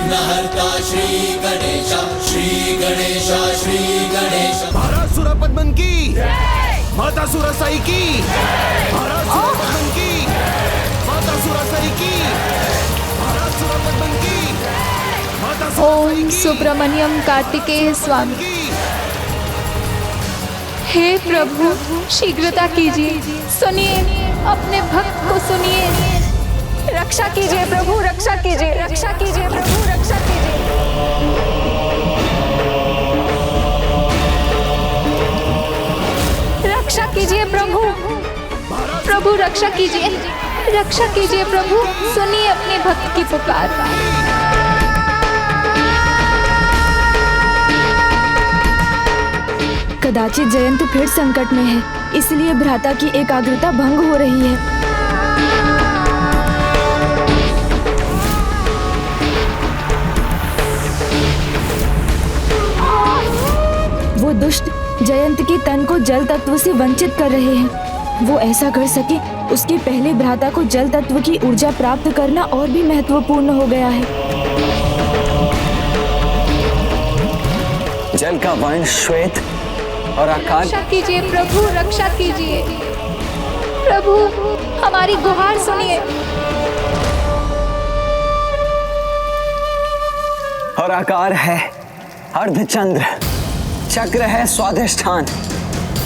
विघ्नहर्ता श्री गणेश, श्री गणेश, श्री गणेश। महाराज सुरपद्मन की, माता सुरसाई की, महाराज सुरपद्मन की, माता सुरसाई की, महाराज सुरपद्मन की, माता सुरसाई ओम की। सुब्रमण्यम कार्तिकेय स्वामी। हे प्रभु शीघ्रता कीजिए, सुनिए अपने भक्त को सुनिए। रक्षा कीजिए प्रभु, रक्षा कीजिए, रक्षा कीजिए प्रभु, रक्षा कीजिए। रक्षा कीजिए प्रभु, प्रभु रक्षा कीजिए, रक्षा कीजिए प्रभु, सुनिए अपने भक्त की पुकार। कदाचित जयंत फिर संकट में है, इसलिए भ्राता की एकाग्रता भंग हो रही है। वो दुष्ट जयंत के तन को जल तत्व से वंचित कर रहे हैं। वो ऐसा कर सके उसके पहले भ्राता को जल तत्व की ऊर्जा प्राप्त करना और भी महत्वपूर्ण हो गया है। जल का वर्ण श्वेत और आकाश। रक्षा कीजिए प्रभु, रक्षा कीजिए प्रभु, हमारी गुहार सुनिए। और आकार है अर्धचंद्र, चक्र है स्वाधिष्ठान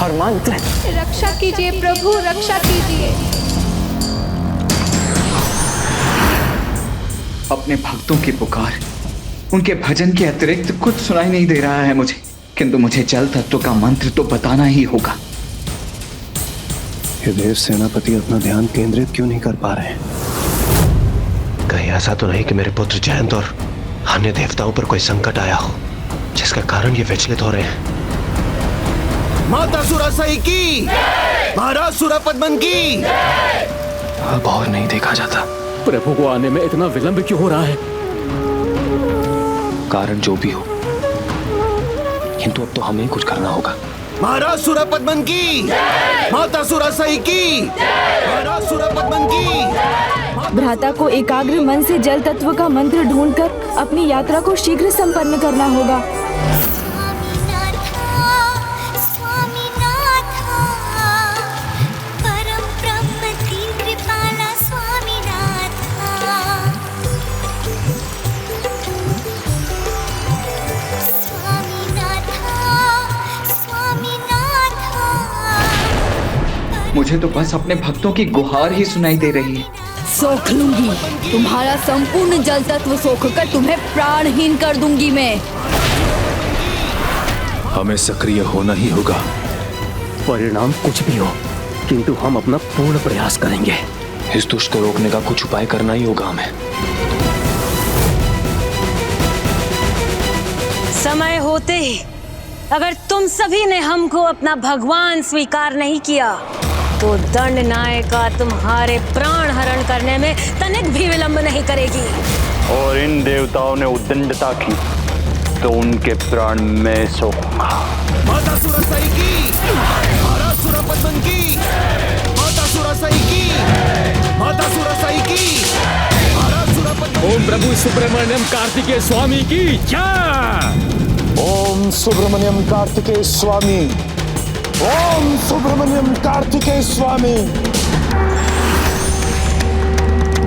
और मंत्र। रक्षा कीजिए प्रभु, रक्षा कीजिए। अपने भक्तों की पुकार, उनके भजन के अतिरिक्त कुछ सुनाई नहीं दे रहा है मुझे, किंतु मुझे जल तत्व का मंत्र तो बताना ही होगा। ये देव सेनापति अपना ध्यान केंद्रित क्यों नहीं कर पा रहे हैं? कहीं ऐसा तो नहीं कि मेरे पुत्र जयंत और अन्य देवताओं पर कोई संकट आया हो जिसका कारण ये विचलित हो रहे हैं। माता सुरसाई की, महाराज सुरपद्मन की। अब और नहीं देखा जाता। प्रभु को आने में इतना विलंब क्यों हो रहा है? कारण जो भी हो, किंतु अब तो हमें कुछ करना होगा। महाराज सुरपद्मन की, माता सुरसाई की, महाराज सुरपद्मन की। भ्राता को एकाग्र मन से जल तत्व का मंत्र ढूंढकर अपनी यात्रा को शीघ्र संपन्न करना होगा। मुझे तो बस अपने भक्तों की गुहार ही सुनाई दे रही है। सोख लूंगी तुम्हारा संपूर्ण जल तत्व, सोख कर तुम्हें प्राणहीन कर दूंगी मैं। हमें सक्रिय होना ही होगा। परिणाम कुछ भी हो, किंतु हम अपना पूर्ण प्रयास करेंगे। इस दुष्ट को रोकने का कुछ उपाय करना ही होगा हमें। समय होते ही अगर तुम सभी ने हमको अपना भगवान स्वीकार नहीं किया तो दंड नायिका तुम्हारे प्राण हरण करने में तनिक भी विलंब नहीं करेगी। और इन देवताओं ने उद्दंडता की तो उनके प्राण में सोखूंगा। माता सुरसाई की, महाराज सुरपद्मन की, माता सुरसाई की, माता सुरसाई की, महाराज सुरपद्मन। ओम प्रभु सुब्रमण्यम कार्तिकेय स्वामी की जय। ओम सुब्रमण्यम कार्तिकेय स्वामी, ओम सुब्रमण्यम कार्तिकेय स्वामी।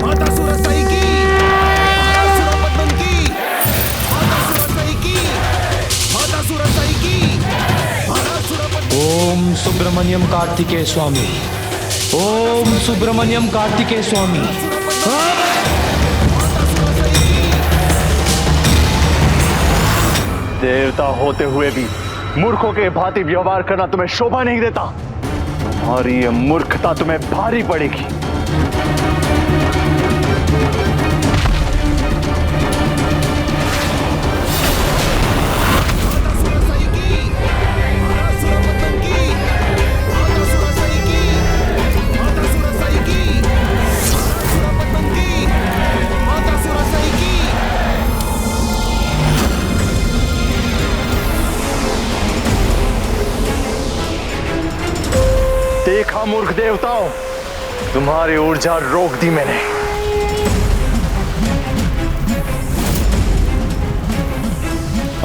माता सुरसाई की, महाराज सुरपद्मन की, माता सुरसाई की, माता सुरसाई की, महाराज सुरपद्मन। ओम सुब्रमण्यम कार्तिकेय स्वामी, ओम सुब्रमण्यम कार्तिकेय स्वामी। देवता होते हुए भी मूर्खों के भांति व्यवहार करना तुम्हें शोभा नहीं देता। तुम्हारी ये मूर्खता तुम्हें भारी पड़ेगी। देखा मूर्ख देवताओं, तुम्हारी ऊर्जा रोक दी मैंने।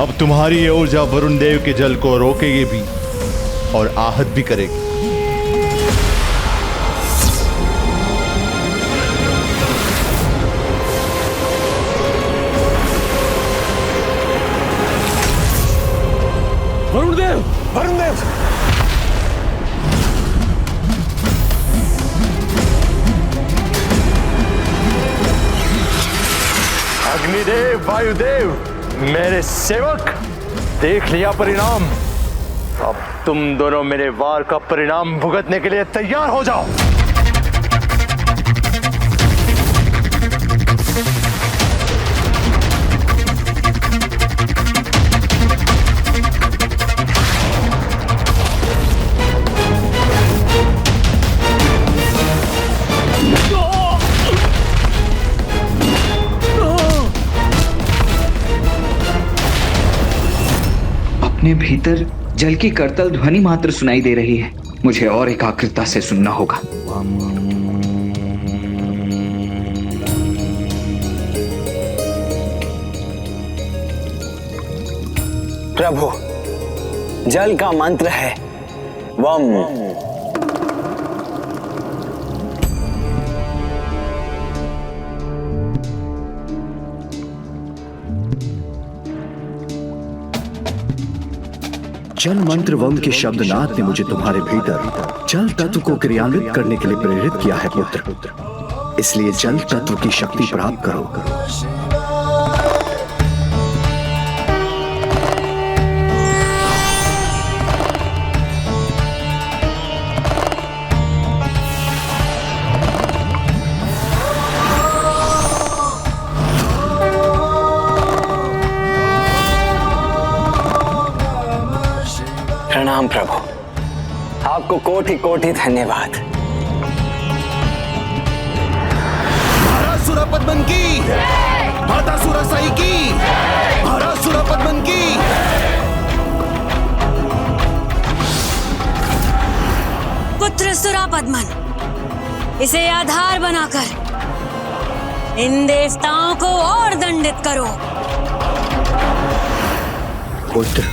अब तुम्हारी ये ऊर्जा वरुण देव के जल को रोकेगी भी और आहत भी करेगी। वरुण देव, वरुण देव, अग्निदेव, वायुदेव, मेरे सेवक, देख लिया परिणाम। अब तुम दोनों मेरे वार का परिणाम भुगतने के लिए तैयार हो जाओ। अपने भीतर जल की करतल ध्वनि मात्र सुनाई दे रही है। मुझे और एकाग्रता से सुनना होगा। प्रभु, जल का मंत्र है वम। जल मंत्र वम के शब्दनाद ने मुझे तुम्हारे भीतर जल तत्व को क्रियान्वित करने के लिए प्रेरित किया है पुत्र। इसलिए जल तत्व की शक्ति प्राप्त करो। प्रणाम प्रभु, आपको कोटि कोटि धन्यवाद। महाराज सुरपद्मन की, माता सुरसाई की, महाराज सुरपद्मन की। पुत्र सुरापद्मन, इसे आधार बनाकर इन देवताओं को और दंडित करो। पुत्र,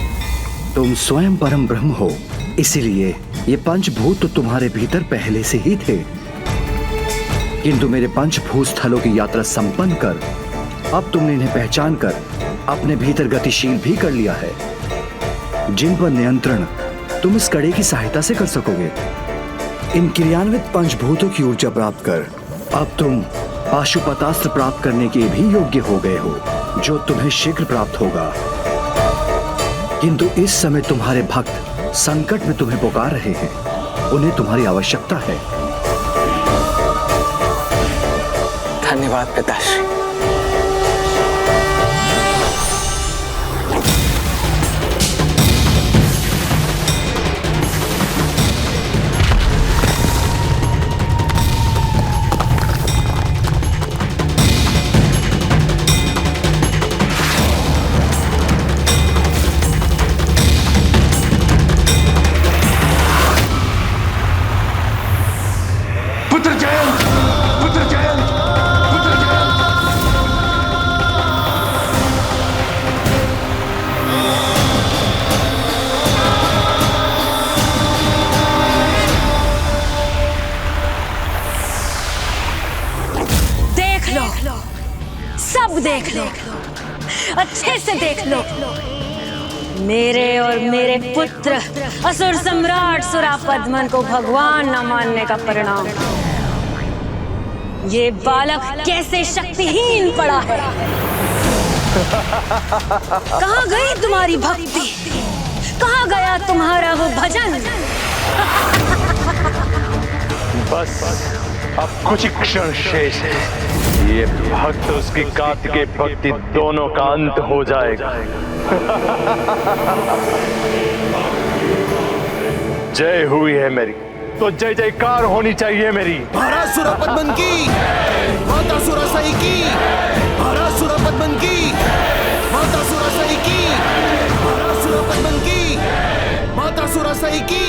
तुम स्वयं परम ब्रह्म हो, इसीलिए ये पंचभूत तो तुम्हारे भीतर पहले से ही थे, किंतु मेरे पंचभूत स्थलों की यात्रा संपन्न कर अब तुमने इन्हें पहचान कर अपने भीतर गतिशील भी कर लिया है, जिन पर नियंत्रण तुम इस कड़े की सहायता से कर सकोगे। इन क्रियान्वित पंचभूतों की ऊर्जा प्राप्त कर अब तुम पाशुपतास्त्र प्राप्त करने के भी योग्य हो गए हो, जो तुम्हें शीघ्र प्राप्त होगा। किंतु इस समय तुम्हारे भक्त संकट में तुम्हें पुकार रहे हैं, उन्हें तुम्हारी आवश्यकता है। धन्यवाद पिताश्री। सब देख लो, अच्छे से देख लो। मेरे और मेरे पुत्र असुर सम्राट सुरापद्मन को भगवान न मानने का परिणाम। ये बालक कैसे शक्तिहीन पड़ा है। कहाँ गई तुम्हारी भक्ति, कहाँ गया तुम्हारा वो भजन। बस अब कुछ ही क्षण शेष है, ये भक्त उसकी कार्तिकेय भक्ति दोनों का अंत हो जाएगा। जय हुई है मेरी तो जय जयकार होनी चाहिए मेरी। महाराज सुरपद्मन की, माता सुरसाई की, महाराज सुरपद्मन की, माता सुरसाई की, महाराज सुरपद्मन की, माता सुरसाई की।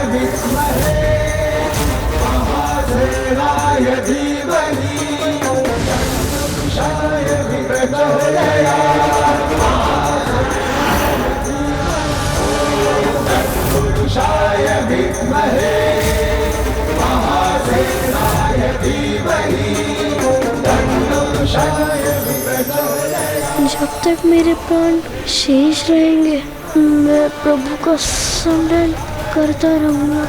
विद्महे महादेव महासेनाय धीमहि तन्नोरुषाय प्रचोदयात् तत्पुरुषाय विद्महे महासेनाय धीमहि तन्नोरुषाय प्रचोदयात्। जब तक मेरे प्राण शेष रहेंगे मैं प्रभु का स्मरण करता रहूंगा।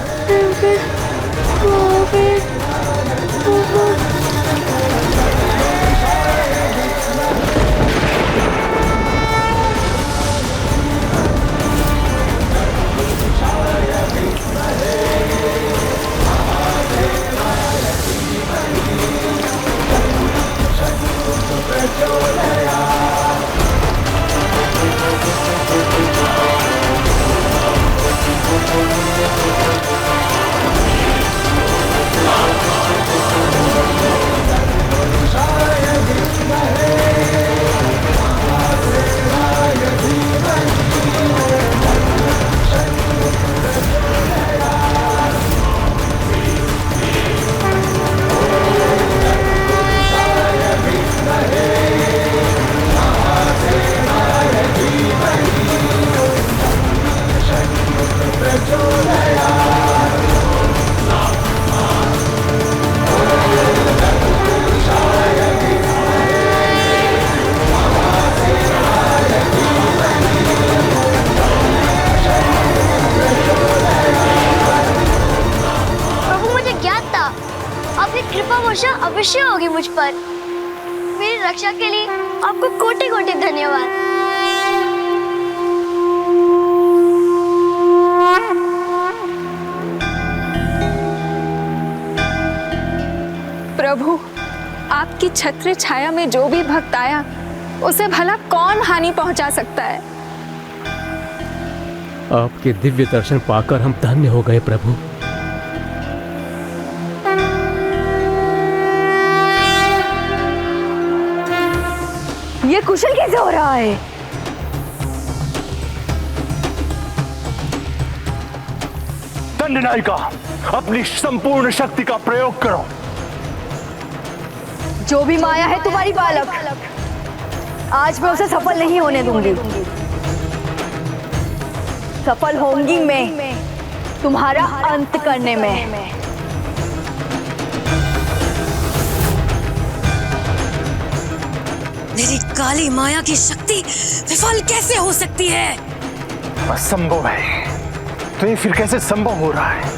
अवश्य होगी मुझ पर। मेरी रक्षा के लिए आपको कोटि कोटि धन्यवाद। प्रभु, आपकी छत्र छाया में जो भी भक्त आया उसे भला कौन हानि पहुंचा सकता है। आपके दिव्य दर्शन पाकर हम धन्य हो गए प्रभु। ये कुशल कैसे हो रहा है? दंडनायिका, अपनी संपूर्ण शक्ति का प्रयोग करो। जो भी माया है तुम्हारी बालक, आज मैं उसे सफल नहीं होने दूंगी। सफल होंगी मैं तुम्हारा अंत करने में। मेरी काली माया की शक्ति विफल कैसे हो सकती है? असंभव है। तो ये फिर कैसे संभव हो रहा है?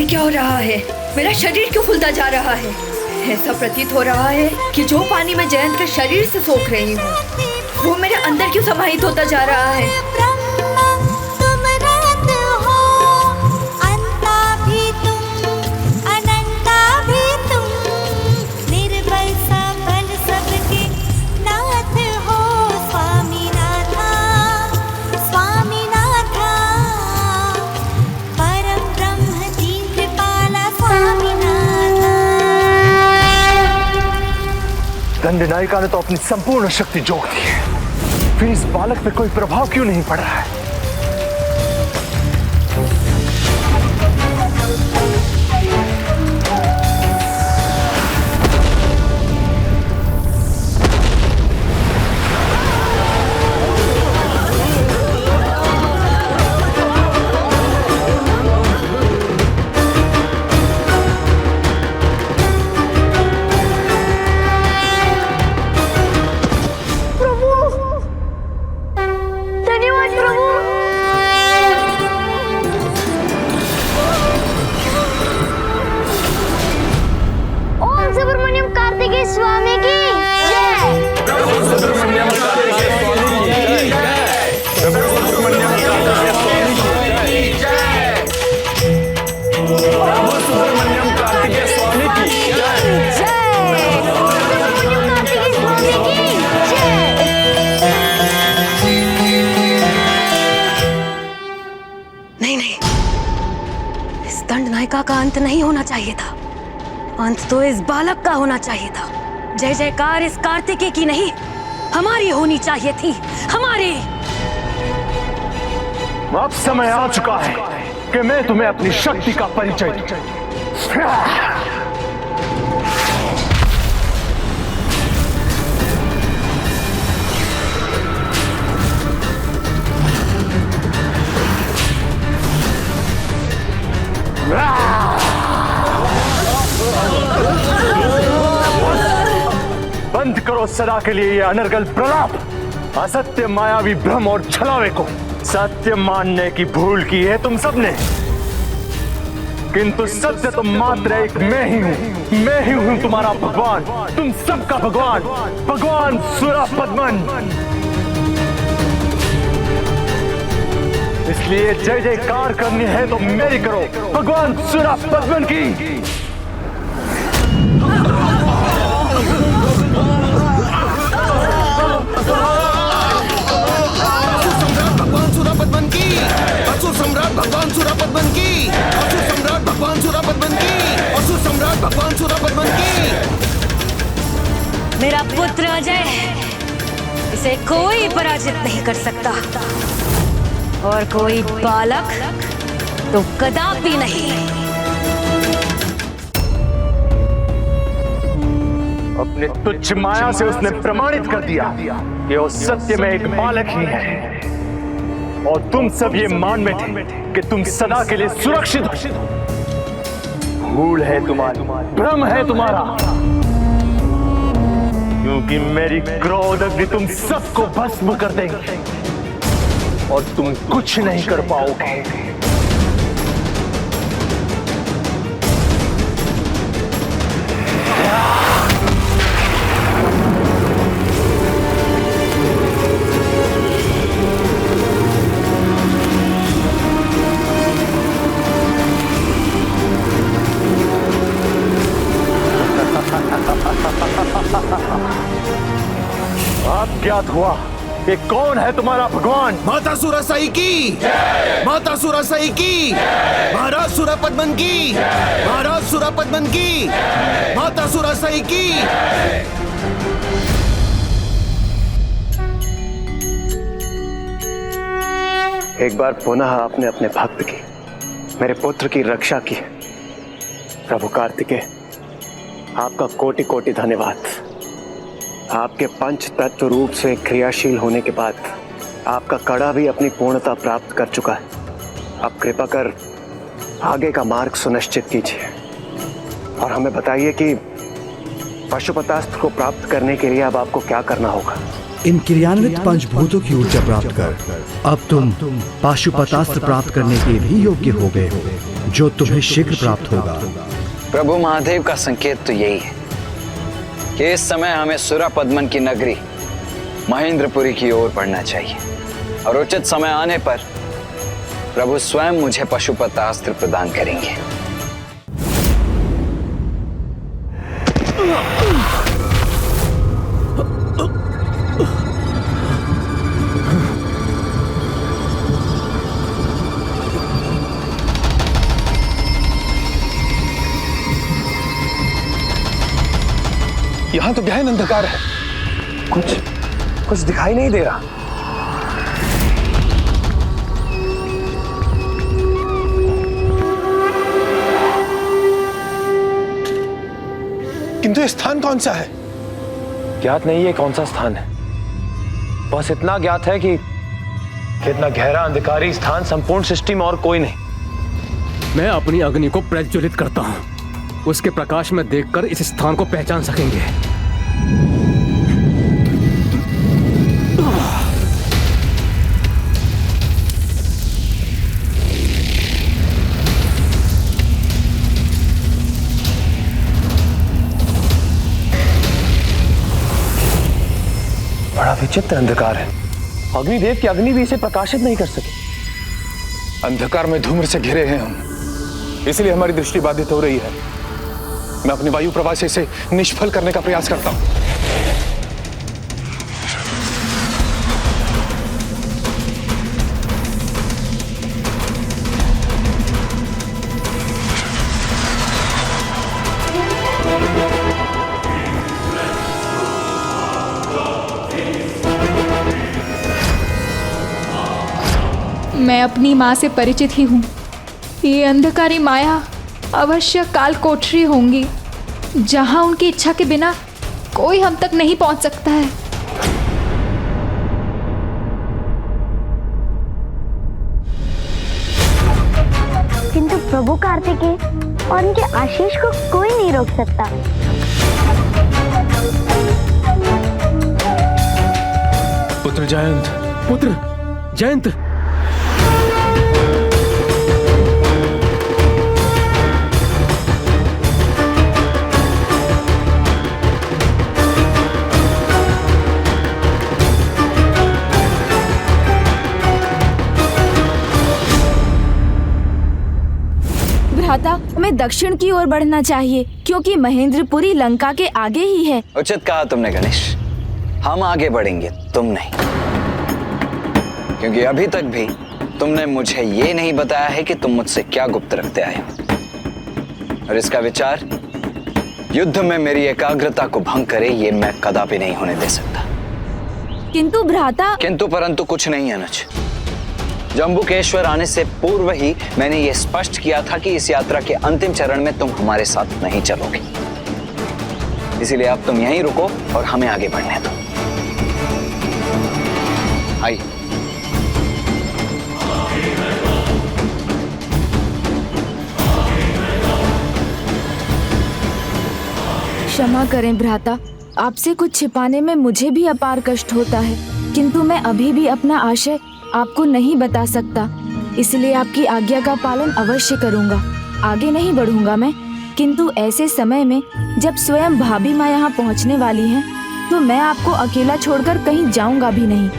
क्या हो रहा है? मेरा शरीर क्यों फूलता जा रहा है? ऐसा प्रतीत हो रहा है कि जो पानी मैं जयंत के शरीर से सोख रही हूँ वो मेरे अंदर क्यों समाहित होता जा रहा है। दंडनायिका ने तो अपनी संपूर्ण शक्ति झोंक दी है, फिर इस बालक पे कोई प्रभाव क्यों नहीं पड़ रहा है? धन्यवाद प्रभु। का अंत नहीं होना चाहिए था, अंत तो इस बालक का होना चाहिए था। जय जयकार इस कार्तिकेय की नहीं, हमारी होनी चाहिए थी, हमारी। अब समय आ चुका है कि मैं तुम्हें अपनी शक्ति का परिचय दूं। बंद करो सदा के लिए ये अनर्गल प्रलाप, असत्य मायावी भ्रम और छलावे को। सत्य मानने की भूल की है तुम सबने, किंतु सत्य तो मात्र एक मैं ही हूं। मैं ही हूं तुम्हारा भगवान, तुम सबका भगवान, भगवान सुरपद्मन। इसलिए जय जयकार करनी है तो मेरी करो, भगवान सुरपद्मन की। भगवान सुरपद्मन की, असुर सम्राट भगवान सुरपद्मन की, असुर सम्राट भगवान सुरपद्मन की, असुर सम्राट भगवान सुरपद्मन की। मेरा पुत्र अजय, इसे कोई पराजित नहीं कर सकता, और कोई बालक तो कदापि नहीं। अपने तुच्छ माया से उसने प्रमाणित कर दिया कि वो सत्य में एक बालक ही है, और तुम सब ये मान में थे कि तुम सदा के लिए सुरक्षित हो। भूल है तुम्हारी, भ्रम है तुम्हारा, क्योंकि मेरी क्रोध अग्नि तुम सबको भस्म कर देंगे और तुम कुछ नहीं कर पाओगे। अब ज्ञात हुआ कि कौन है तुम्हारा भगवान। माता सुरसई की, माता सुरसई की, महाराज सुरपद्मन की, महाराज सुरपद्मन की, माता सुरसई की। एक बार पुनः आपने अपने भक्त की, मेरे पुत्र की रक्षा की। प्रभु कार्तिकेय, आपका कोटि कोटि धन्यवाद। आपके पंच तत्व रूप से क्रियाशील होने के बाद आपका कड़ा भी अपनी पूर्णता प्राप्त कर चुका है। अब कृपा कर आगे का मार्ग सुनिश्चित कीजिए और हमें बताइए कि पशुपतास्त्र को प्राप्त करने के लिए अब आपको क्या करना होगा। इन क्रियान्वित पंचभूतों की ऊर्जा प्राप्त कर अब तुम पाशुपतास्त्र प्राप्त करने के भी योग्य हो गए हो, जो तुम्हें शीघ्र प्राप्त होगा। प्रभु महादेव का संकेत तो यही है कि इस समय हमें सुरपद्मन की नगरी महेंद्रपुरी की ओर बढ़ना चाहिए, और उचित समय आने पर प्रभु स्वयं मुझे पशुपतास्त्र प्रदान करेंगे। यहां तो गहन अंधकार है, कुछ दिखाई नहीं दे रहा। किंतु ये स्थान कौन सा है? ज्ञात नहीं है कौन सा स्थान है, बस इतना ज्ञात है कि इतना गहरा अंधकारी स्थान संपूर्ण सृष्टि में और कोई नहीं। मैं अपनी अग्नि को प्रज्वलित करता हूं, उसके प्रकाश में देखकर इस स्थान को पहचान सकेंगे। बड़ा विचित्र अंधकार है, अग्निदेव की अग्नि भी इसे प्रकाशित नहीं कर सकी। अंधकार में धूम्र से घिरे हैं हम, इसलिए हमारी दृष्टि बाधित हो रही है। मैं अपनी वायु प्रवाह से इसे निष्फल करने का प्रयास करता हूं। मैं अपनी माँ से परिचित ही हूँ। ये अंधकारी माया अवश्य काल कोठरी होंगी, जहाँ उनकी इच्छा के बिना कोई हम तक नहीं पहुँच सकता है। किंतु प्रभु कार्तिकेय और उनके आशीष को कोई नहीं रोक सकता। पुत्र जयंत, पुत्र जयंत, भ्राता, हमें दक्षिण की ओर बढ़ना चाहिए क्योंकि महेंद्रपुरी लंका के आगे ही है। उचित कहा तुमने गणेश, हम आगे बढ़ेंगे, तुम नहीं। क्योंकि अभी तक भी तुमने मुझे ये नहीं बताया है कि तुम मुझसे क्या गुप्त रखते आए हो, और इसका विचार युद्ध में मेरी एकाग्रता को भंग करे, ये मैं कदापि नहीं होने दे सकता। किंतु भ्राता, किंतु परंतु कुछ नहीं अनुज। जम्बुकेश्वर आने से पूर्व ही मैंने ये स्पष्ट किया था कि इस यात्रा के अंतिम चरण में तुम हमारे साथ नहीं चलोगे। इसीलिए अब तुम यहीं रुको और हमें आगे बढ़ने दो। आइए। क्षमा करें भ्राता, आपसे कुछ छिपाने में मुझे भी अपार कष्ट होता है, किंतु मैं अभी भी अपना आशय आपको नहीं बता सकता, इसलिए आपकी आज्ञा का पालन अवश्य करूंगा। आगे नहीं बढ़ूंगा मैं, किंतु ऐसे समय में जब स्वयं भाभी माँ यहाँ पहुँचने वाली हैं, तो मैं आपको अकेला छोड़कर कहीं जाऊंगा भी नहीं।